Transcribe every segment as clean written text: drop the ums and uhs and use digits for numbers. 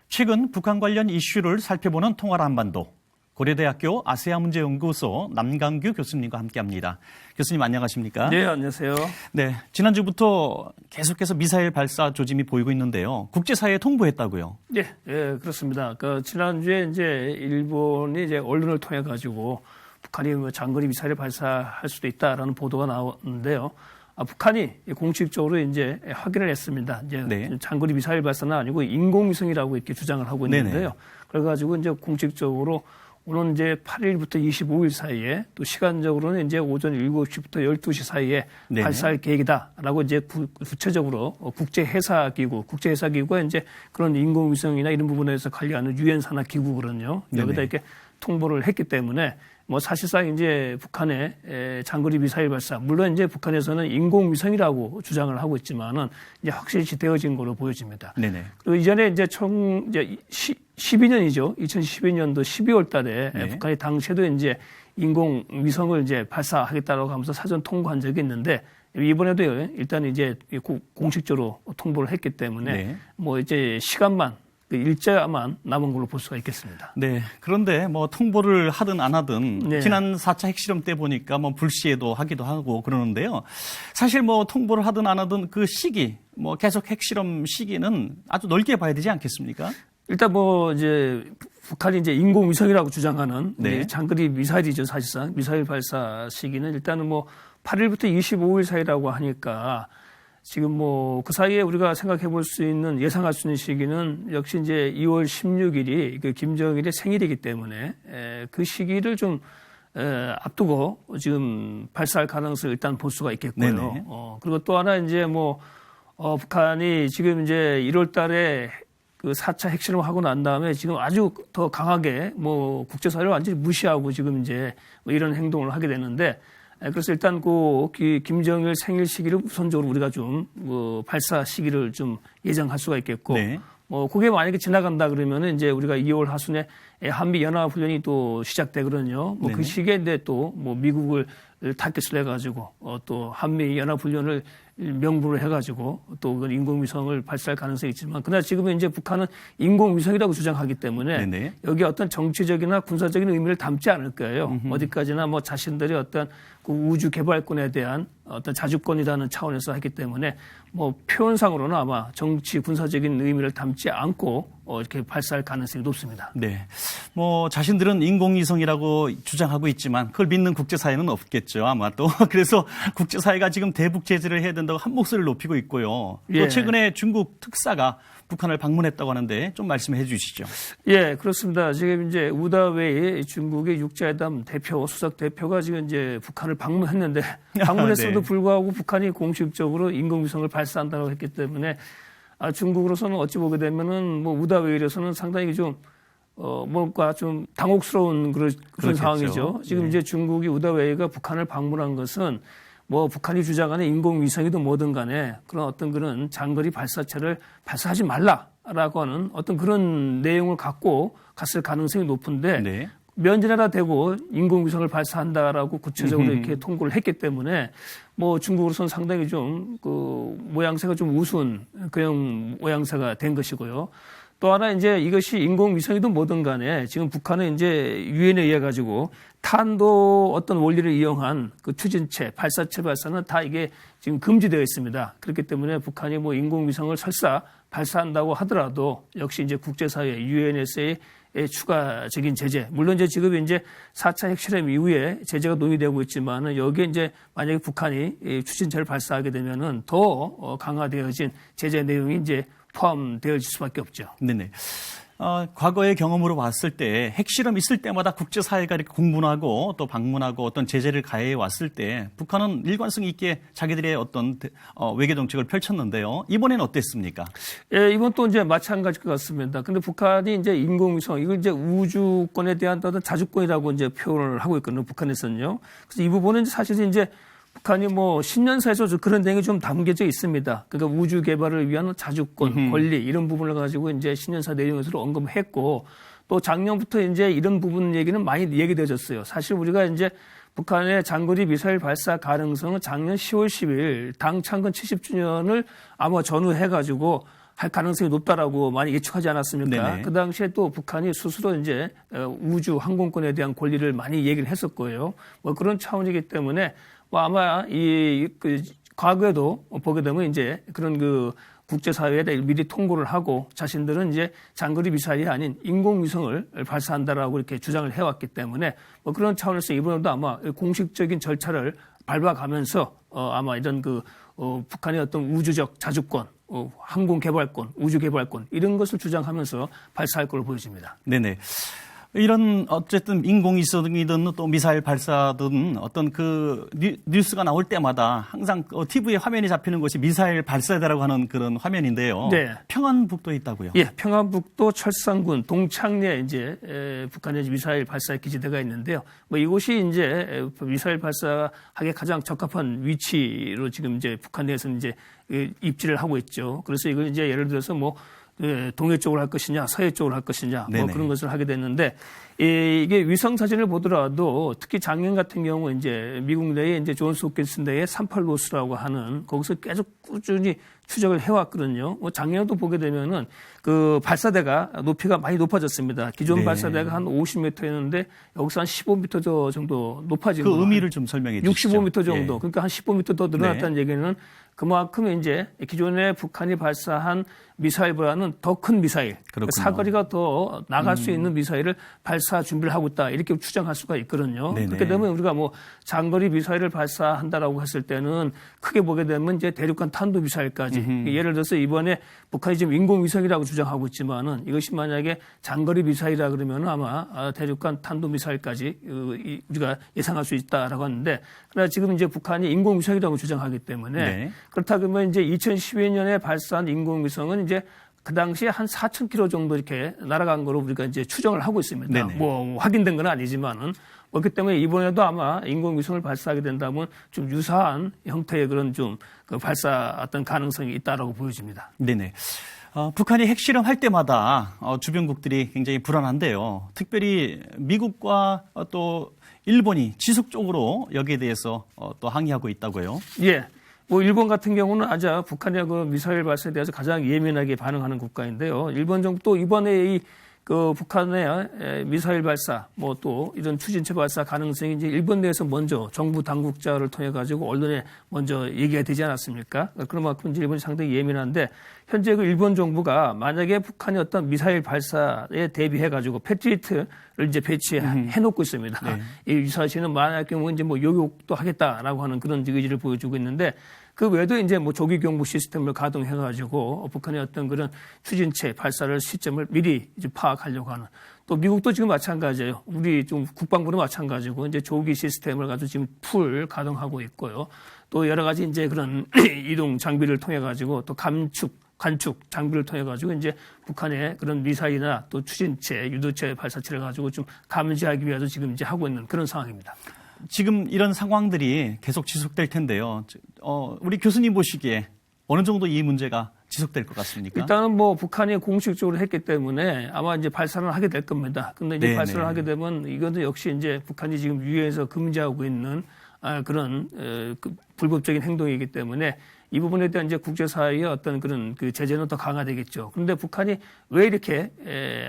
최근 북한 관련 이슈를 살펴보는 통화라 한반도. 고려대학교 아세아문제연구소 남강규 교수님과 함께합니다. 교수님 안녕하십니까? 네, 안녕하세요. 네, 지난주부터 계속해서 미사일 발사 조짐이 보이고 있는데요. 국제사회에 통보했다고요? 네, 그렇습니다. 지난주에 이제 일본이 이제 언론을 통해 가지고 북한이 장거리 미사일을 발사할 수도 있다라는 보도가 나왔는데요. 북한이 공식적으로 이제 확인을 했습니다. 이제 네. 장거리 미사일 발사는 아니고 인공위성이라고 이렇게 주장을 하고 있는데요. 네네. 그래가지고 이제 공식적으로 오는 이제 8일부터 25일 사이에 또 시간적으로는 이제 오전 7시부터 12시 사이에 네네. 발사할 계획이다라고 이제 구체적으로 국제해사기구가 이제 그런 인공위성이나 이런 부분에서 관리하는 유엔 산하 기구거든요. 여기다 이렇게 통보를 했기 때문에 사실상 이제 북한의 장거리 미사일 발사, 물론 이제 북한에서는 인공위성이라고 주장을 하고 있지만은 이제 확실히 되어진 걸로 보여집니다. 네네. 그리고 이전에 이제 12년이죠. 2012년도 12월 달에 네. 북한이 당시에도 이제 인공위성을 이제 발사하겠다라고 하면서 사전 통보한 적이 있는데 이번에도 일단 이제 공식적으로 통보를 했기 때문에 네. 이제 시간만 일자만 남은 걸로 볼 수가 있겠습니다. 네. 그런데 통보를 하든 안 하든 네. 지난 4차 핵실험 때 보니까 불시에도 하기도 하고 그러는데요. 사실 통보를 하든 안 하든 그 시기, 계속 핵실험 시기는 아주 넓게 봐야 되지 않겠습니까? 일단 이제 북한이 이제 인공위성이라고 주장하는 네. 장거리 미사일이죠, 사실상. 미사일 발사 시기는 일단은 8일부터 25일 사이라고 하니까 지금 그 사이에 우리가 생각해 볼 수 있는 예상할 수 있는 시기는 역시 이제 2월 16일이 김정일의 생일이기 때문에 그 시기를 좀 앞두고 지금 발사할 가능성을 일단 볼 수가 있겠고요. 네네. 그리고 또 하나 이제 북한이 지금 이제 1월 달에 그 4차 핵실험을 하고 난 다음에 지금 아주 더 강하게 국제사회를 완전히 무시하고 지금 이제 이런 행동을 하게 되는데 그래서 일단 김정일 생일 시기를 우선적으로 우리가 좀 발사 시기를 좀 예정할 수가 있겠고 네. 그게 만약에 지나간다 그러면은 이제 우리가 2월 하순에 한미 연합 훈련이 또 시작되거든요. 그 시기에 이제 또 미국을 타깃으로 해가지고 또 한미 연합 훈련을 명부로 해가지고 또 인공위성을 발사할 가능성이 있지만 그러나 지금은 이제 북한은 인공위성이라고 주장하기 때문에 네네. 여기 어떤 정치적이나 군사적인 의미를 담지 않을 거예요. 어디까지나 자신들이 어떤 그 우주 개발권에 대한 어떤 자주권이라는 차원에서 했기 때문에 표현상으로는 아마 정치 군사적인 의미를 담지 않고 이렇게 발사할 가능성이 높습니다. 네. 자신들은 인공위성이라고 주장하고 있지만 그걸 믿는 국제사회는 없겠죠, 아마 또. 그래서 국제사회가 지금 대북 제재를 해야 된다고 한 목소리를 높이고 있고요. 또 예. 최근에 중국 특사가 북한을 방문했다고 하는데 좀 말씀해 주시죠. 예, 그렇습니다. 지금 이제 우다웨이 중국의 육자회담 대표, 수석 대표가 지금 이제 북한을 방문했는데 방문했음에도 네. 불구하고 북한이 공식적으로 인공위성을 발사한다고 했기 때문에 중국으로서는 어찌 보게 되면은 우다웨이로서는 상당히 좀 뭔가 좀 당혹스러운 그런 그렇겠죠. 상황이죠. 지금 네. 이제 중국이 우다웨이가 북한을 방문한 것은 북한이 주장하는 인공위성이든 뭐든 간에 그런 장거리 발사체를 발사하지 말라라고 하는 어떤 그런 내용을 갖고 갔을 가능성이 높은데 네. 면전에다 대고 인공위성을 발사한다라고 구체적으로 이렇게 통보를 했기 때문에 중국으로서는 상당히 좀 모양새가 좀 우스운 그런 모양새가 된 것이고요. 또 하나 이제 이것이 인공위성이든 뭐든 간에 지금 북한은 이제 유엔에 의해 가지고 탄도 어떤 원리를 이용한 그 추진체, 발사체 발사는 다 이게 지금 금지되어 있습니다. 그렇기 때문에 북한이 인공위성을 설사 발사한다고 하더라도 역시 이제 국제사회 UNSA의 추가적인 제재. 물론 이제 지금 이제 4차 핵실험 이후에 제재가 논의되고 있지만은 여기에 이제 만약에 북한이 추진체를 발사하게 되면은 더 강화되어진 제재 내용이 이제 포함되어질 수밖에 없죠. 네네. 과거의 경험으로 봤을 때 핵실험 있을 때마다 국제사회가 이렇게 공분하고 또 방문하고 어떤 제재를 가해 왔을 때 북한은 일관성 있게 자기들의 어떤 외교 정책을 펼쳤는데요. 이번에는 어땠습니까? 예, 이번 또 이제 마찬가지일 것 같습니다. 근데 북한이 이제 인공위성, 이걸 이제 우주권에 대한 어떤 자주권이라고 이제 표현을 하고 있거든요. 북한에서는요. 그래서 이 부분은 사실 이제 북한이 신년사에서 그런 내용이 좀 담겨져 있습니다. 그러니까 우주 개발을 위한 자주권, 권리 이런 부분을 가지고 이제 신년사 내용에서 언급했고 또 작년부터 이제 이런 부분 얘기는 많이 얘기되어졌어요. 사실 우리가 이제 북한의 장거리 미사일 발사 가능성은 작년 10월 10일 당 창건 70주년을 아마 전후해 가지고 할 가능성이 높다라고 많이 예측하지 않았습니까? 네네. 그 당시에 또 북한이 스스로 이제 우주 항공권에 대한 권리를 많이 얘기를 했었고요. 뭐 그런 차원이기 때문에 뭐 아마 그 과거에도 보게 되면 이제 그런 그 국제사회에 미리 통보를 하고 자신들은 이제 장거리 미사일이 아닌 인공위성을 발사한다라고 이렇게 주장을 해왔기 때문에 뭐 그런 차원에서 이번에도 아마 공식적인 절차를 밟아가면서 아마 이런 북한의 어떤 우주적 자주권, 항공 개발권, 우주 개발권 이런 것을 주장하면서 발사할 걸로 보여집니다. 네네. 이런 어쨌든 인공위성이든 또 미사일 발사든 어떤 그 뉴스가 나올 때마다 항상 TV에 화면이 잡히는 것이 미사일 발사대라고 하는 그런 화면인데요. 네. 평안북도에 있다고요? 예, 평안북도 철산군 동창리에 이제 북한의 미사일 발사 기지대가 있는데요. 뭐 이곳이 이제 미사일 발사하기에 가장 적합한 위치로 지금 이제 북한 내에서 이제 입지를 하고 있죠. 그래서 이걸 이제 예를 들어서 뭐 동해 쪽으로 할 것이냐, 서해 쪽으로 할 것이냐, 뭐 네네. 그런 것을 하게 됐는데, 이게 위성 사진을 보더라도 특히 작년 같은 경우 이제 미국 내에 이제 존스 홉킨스 내에 38로스라고 하는 거기서 계속 꾸준히 추적을 해왔거든요. 뭐 작년에도 보게 되면은 그 발사대가 높이가 많이 높아졌습니다. 기존 네. 발사대가 한 50m였는데 여기서 한 15m 정도 높아진 그 거예요. 의미를 좀 설명해 주시죠. 65m 정도. 예. 그러니까 한 15m 더 늘어났다는 얘기는 그만큼 이제 기존에 북한이 발사한 미사일보다는 더 큰 미사일, 그렇군요. 사거리가 더 나갈 수 있는 미사일을 발사 준비를 하고 있다 이렇게 추정할 수가 있거든요. 네네. 그렇게 되면 우리가 뭐 장거리 미사일을 발사한다라고 했을 때는 크게 보게 되면 이제 대륙간 탄도 미사일까지 예를 들어서 이번에 북한이 지금 인공위성이라고 주장하고 있지만은 이것이 만약에 장거리 미사일이라 그러면 아마 대륙간 탄도 미사일까지 우리가 예상할 수 있다라고 하는데 그러나 지금 이제 북한이 인공위성이라고 주장하기 때문에 네. 그렇다 그러면 이제 2012년에 발사한 인공위성은 이제 그 당시에 한 4,000km 정도 이렇게 날아간 거로 우리가 이제 추정을 하고 있습니다. 네네. 뭐 확인된 건 아니지만은 그렇기 때문에 이번에도 아마 인공위성을 발사하게 된다면 좀 유사한 형태의 그런 좀 그 발사 어떤 가능성이 있다라고 보여집니다. 네네. 북한이 핵실험할 때마다 주변국들이 굉장히 불안한데요. 특별히 미국과 또 일본이 지속적으로 여기에 대해서 또 항의하고 있다고요. 예. 뭐 일본 같은 경우는 아자 북한의 그 미사일 발사에 대해서 가장 예민하게 반응하는 국가인데요. 일본 정부 또 이번에 그 북한의 미사일 발사, 뭐 또 이런 추진체 발사 가능성이 이제 일본 내에서 먼저 정부 당국자를 통해 가지고 언론에 먼저 얘기가 되지 않았습니까? 그런 만큼 이제 일본이 상당히 예민한데 현재 그 일본 정부가 만약에 북한이 어떤 미사일 발사에 대비해 가지고 패트리어트를 이제 배치해 놓고 있습니다. 네. 이 유사시는 만약 경우 이제 뭐 요격도 하겠다라고 하는 그런 의지를 보여주고 있는데 그 외에도 이제 뭐 조기 경보 시스템을 가동해가지고 북한의 어떤 그런 추진체 발사를 시점을 미리 이제 파악하려고 하는 또 미국도 지금 마찬가지예요. 우리 좀 국방부도 마찬가지고 이제 조기 시스템을 가지고 지금 풀 가동하고 있고요. 또 여러 가지 이제 그런 이동 장비를 통해 가지고 또 관축 장비를 통해 가지고 이제 북한의 그런 미사일이나 또 추진체, 유도체 발사체를 가지고 좀 감지하기 위해서 지금 이제 하고 있는 그런 상황입니다. 지금 이런 상황들이 계속 지속될 텐데요. 우리 교수님 보시기에 어느 정도 이 문제가 지속될 것 같습니까? 일단은 뭐 북한이 공식적으로 했기 때문에 아마 이제 발사를 하게 될 겁니다. 근데 이제 네네. 발사를 하게 되면 이것도 역시 이제 북한이 지금 유엔에서 금지하고 있는 그런 그 불법적인 행동이기 때문에 이 부분에 대한 이제 국제사회의 어떤 그런 그 제재는 더 강화되겠죠. 그런데 북한이 왜 이렇게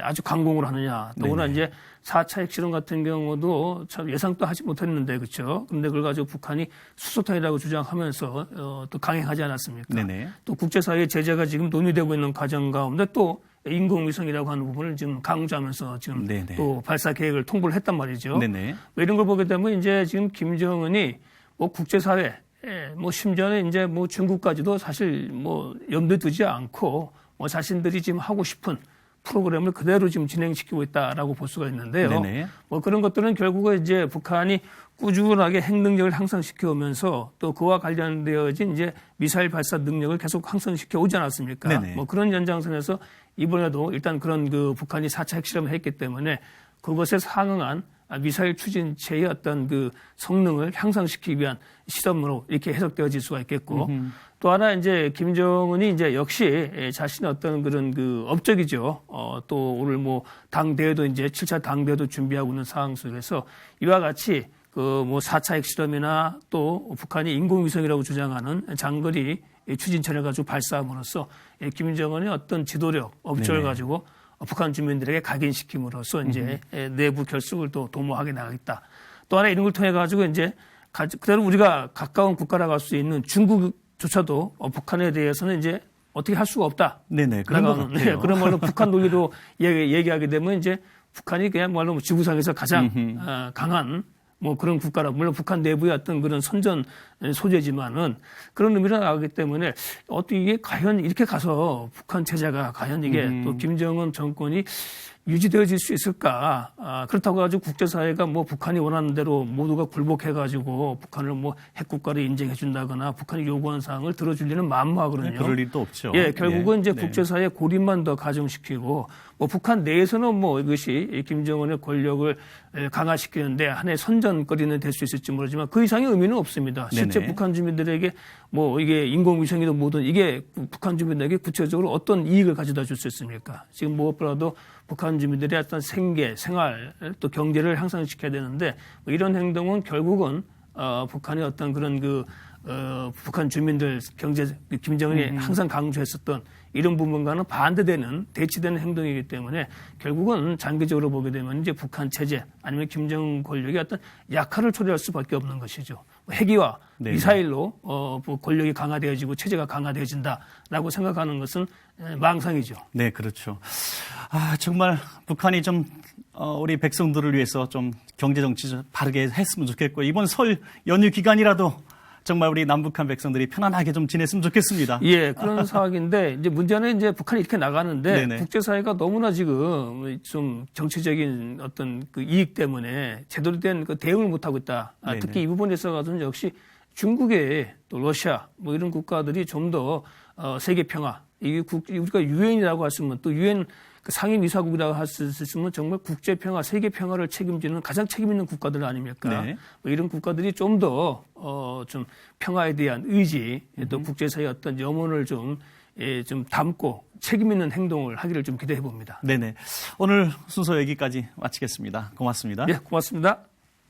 아주 강공을 하느냐. 더구나 네네. 이제 4차 핵실험 같은 경우도 참 예상도 하지 못했는데 그렇죠. 그런데 그걸 가지고 북한이 수소탄이라고 주장하면서 또 강행하지 않았습니까? 네네. 또 국제사회의 제재가 지금 논의되고 있는 과정 가운데 또 인공위성이라고 하는 부분을 지금 강조하면서 지금 네네. 또 발사 계획을 통보를 했단 말이죠. 네네. 뭐 이런 걸 보게 되면 이제 지금 김정은이 뭐 국제사회 뭐 심지어는 이제 뭐 중국까지도 사실 뭐 염두에 두지 않고 뭐 자신들이 지금 하고 싶은 프로그램을 그대로 지금 진행시키고 있다라고 볼 수가 있는데요. 네네. 뭐 그런 것들은 결국은 이제 북한이 꾸준하게 핵 능력을 향상시켜 오면서 또 그와 관련되어진 이제 미사일 발사 능력을 계속 향상시켜 오지 않았습니까? 네네. 뭐 그런 연장선에서 이번에도 일단 그런 그 북한이 4차 핵실험을 했기 때문에 그것에 상응한 미사일 추진체의 어떤 그 성능을 향상시키기 위한 시험으로 이렇게 해석되어질 수가 있겠고 또 하나 이제 김정은이 이제 역시 자신의 어떤 그런 그 업적이죠. 또 오늘 뭐 당대회도 이제 7차 당대회도 준비하고 있는 상황 속에서 이와 같이 그 뭐 4차 핵실험이나 또 북한이 인공위성이라고 주장하는 장거리 추진체를 가지고 발사함으로써 김정은의 어떤 지도력, 업적을 네네. 가지고 북한 주민들에게 각인시킴으로써 이제 내부 결속을 또 도모하게 나가겠다. 또 하나 이런 걸 통해 가지고 이제 그대로 우리가 가까운 국가라고 할 수 있는 중국조차도 북한에 대해서는 이제 어떻게 할 수가 없다. 네네. 그런 것 같아요. 그런 말로 북한 논리로 얘기하게 되면 이제 북한이 그야말로 지구상에서 가장 강한 뭐 그런 국가라. 물론 북한 내부의 어떤 그런 선전 소재지만은 그런 의미로 나가기 때문에 어떻게 이게 과연 이렇게 가서 북한 체제가 과연 이게 또 김정은 정권이 유지되어질 수 있을까? 그렇다고 가지고 국제사회가 뭐 북한이 원하는 대로 모두가 굴복해가지고 북한을 뭐 핵국가로 인정해준다거나 북한이 요구하는 사항을 들어줄 리는 만무하거든요. 네, 그럴 일도 없죠. 예, 결국은 이제 네. 국제사회 고립만 더 가중시키고 뭐 북한 내에서는 뭐 이것이 김정은의 권력을 강화시키는데 하나의 선전거리는 될 수 있을지 모르지만 그 이상의 의미는 없습니다. 실제 네네. 북한 주민들에게 뭐 이게 인공위성이든 뭐든 이게 북한 주민들에게 구체적으로 어떤 이익을 가져다 줄 수 있습니까? 지금 무엇보다도 북한 주민들의 어떤 생계, 생활, 또 경제를 향상시켜야 되는데 뭐 이런 행동은 결국은 북한의 어떤 그런 북한 주민들 경제 김정은이 항상 강조했었던 이런 부분과는 반대되는 대치되는 행동이기 때문에 결국은 장기적으로 보게 되면 이제 북한 체제 아니면 김정은 권력이 어떤 약화를 초래할 수밖에 없는 것이죠. 핵이와 네. 미사일로 권력이 강화되어지고 체제가 강화되어진다라고 생각하는 것은 망상이죠. 네, 그렇죠. 정말 북한이 좀 우리 백성들을 위해서 좀 경제 정치 좀 바르게 했으면 좋겠고 이번 설 연휴 기간이라도 정말 우리 남북한 백성들이 편안하게 좀 지냈으면 좋겠습니다. 예, 그런 상황인데 이제 문제는 이제 북한이 이렇게 나가는데 네네. 국제사회가 너무나 지금 좀 정치적인 어떤 그 이익 때문에 제대로 된 그 대응을 못 하고 있다. 네네. 특히 이 부분에 있어서는 역시 중국의 또 러시아 뭐 이런 국가들이 좀 더 세계 평화 이게 우리가 유엔이라고 했으면 또 유엔 상임이사국이라고 할 수 있으면 정말 국제 평화, 세계 평화를 책임지는 가장 책임 있는 국가들 아닙니까? 네. 뭐 이런 국가들이 좀 더 좀 평화에 대한 의지, 또 국제사회의 어떤 염원을 좀 담고 책임 있는 행동을 하기를 좀 기대해 봅니다. 네네. 오늘 순서 여기까지 마치겠습니다. 고맙습니다. 예, 고맙습니다.